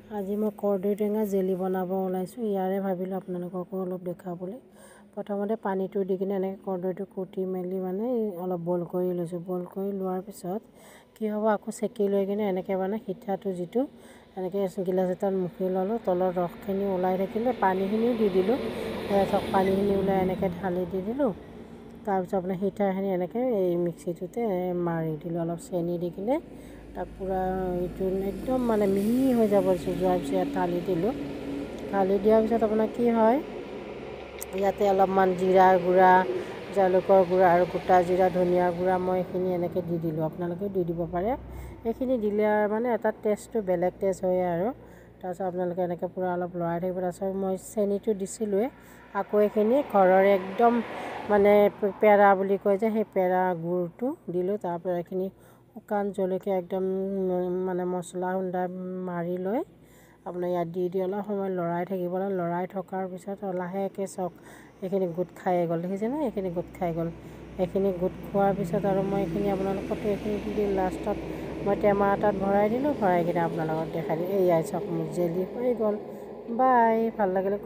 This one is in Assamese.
আজি মই কৰ্দৈ টেঙা জেলি বনাব ওলাইছোঁ। ইয়াৰে ভাবিলোঁ আপোনালোককো অলপ দেখাবলৈ। প্ৰথমতে পানীটো দি কিনে এনেকৈ কৰ্দৈটো কুটি মেলি মানে অলপ বইল কৰি লৈছোঁ। বইল কৰি লোৱাৰ পিছত কি হ'ব, আকৌ চেকি লৈ কিনে এনেকৈ মানে সিঠাটো যিটো এনেকৈ গিলাচ এটাত মুখি ল'লোঁ। তলৰ ৰসখিনি ওলাই থাকিলে পানীখিনিও দি দিলোঁ। ধৰক পানীখিনি ওলাই এনেকৈ ঢালি দি দিলোঁ। তাৰপিছত আপোনাৰ সিঠাখিনি এনেকৈ এই মিক্সিটোতে মাৰি দিলোঁ। অলপ চেনি দি কিনে তাক পূৰা এইটো একদম মানে মিহি হৈ যাব যোৱাৰ পিছত ইয়াত ঢালি দিলোঁ। ঢালি দিয়াৰ পিছত আপোনাৰ কি হয়, ইয়াতে অলপমান জিৰাৰ গুড়া, জালুকৰ গুড়া আৰু গোটা জিৰা, ধনিয়াৰ গুড়া মই এইখিনি এনেকৈ দি দিলোঁ। আপোনালোকেও দি দিব পাৰে। এইখিনি দিলে আৰু মানে এটা টেষ্টটো বেলেগ টেষ্ট হয় আৰু। তাৰপিছত আপোনালোকে এনেকৈ পূৰা অলপ লৰাই থাকিব। তাৰপিছত মই চেনিটো দিছিলোঁৱে, আকৌ এইখিনি ঘৰৰে একদম মানে পেৰা বুলি কয় যে, সেই পেৰা গুড়টো দিলোঁ। তাৰপৰা এইখিনি শুকান জলকীয়া একদম মানে মছলা খুন্দা মাৰি লৈ আপোনাৰ ইয়াত দি অলপ সময় লৰাই থাকিব লাগে। লৰাই থকাৰ পিছত লাহেকৈ চাওক এইখিনি গোট খাই গ'ল, দেখিছেনে? এইখিনি গোট খাই গ'ল। এইখিনি গোট খোৱাৰ পিছত আৰু মই এইখিনি আপোনালোকক এইখিনি দি লাষ্টত মই টেমা এটাত ভৰাই দিলোঁ। ভৰাই কিনে আপোনালোকক দেখাই দিলোঁ। এয়াই চাওক মোৰ জেলি হৈ গ'ল। বাই, ভাল লাগিলে।